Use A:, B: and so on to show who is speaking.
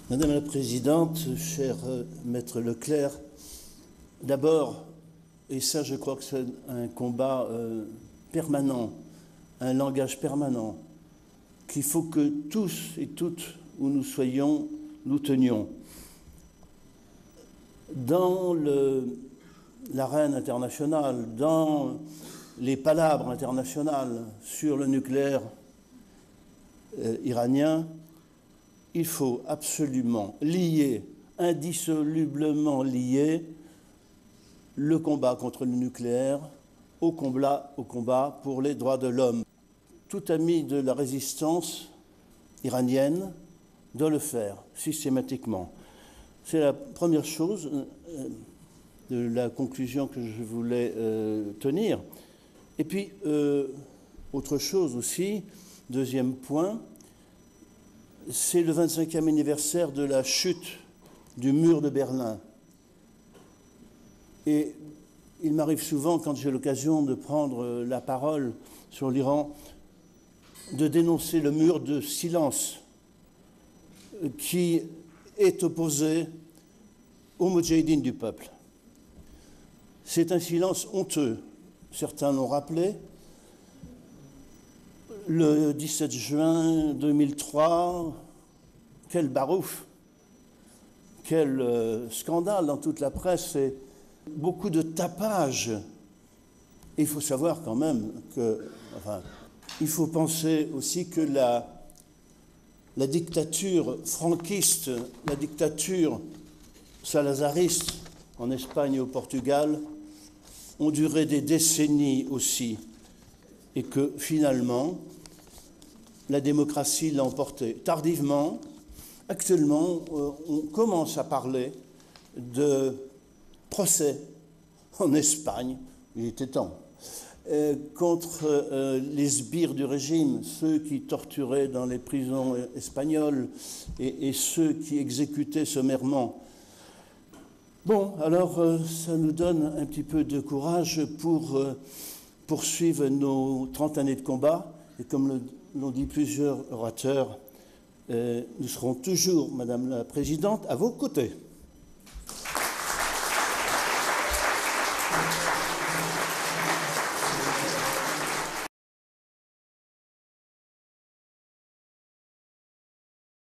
A: Madame la Présidente, cher Maître Leclerc, d'abord, et ça je crois que c'est un combat permanent, un langage permanent, qu'il faut que tous et toutes, où nous soyons, nous tenions. Dans l'arène internationale, dans les palabres internationales sur le nucléaire iranien, il faut absolument lier, indissolublement lier, le combat contre le nucléaire au combat pour les droits de l'homme. Tout ami de la résistance iranienne doit le faire systématiquement. C'est la première chose de la conclusion que je voulais tenir. Et puis, autre chose aussi, deuxième point, c'est le 25e anniversaire de la chute du mur de Berlin. Et il m'arrive souvent, quand j'ai l'occasion de prendre la parole sur l'Iran, de dénoncer le mur de silence qui est opposé aux moudjahidines du peuple. C'est un silence honteux. Certains l'ont rappelé. Le 17 juin 2003, quel barouf, quel scandale dans toute la presse et beaucoup de tapage. Et il faut savoir quand même que, il faut penser aussi que la dictature franquiste, la dictature salazariste en Espagne et au Portugal ont duré des décennies aussi et que finalement la démocratie l'a emporté. Tardivement, actuellement, on commence à parler de procès en Espagne, il était temps, contre les sbires du régime, ceux qui torturaient dans les prisons espagnoles et ceux qui exécutaient sommairement. Bon, alors ça nous donne un petit peu de courage pour poursuivre nos 30 années de combat. Et comme l'ont dit plusieurs orateurs, nous serons toujours, Madame la Présidente, à vos côtés.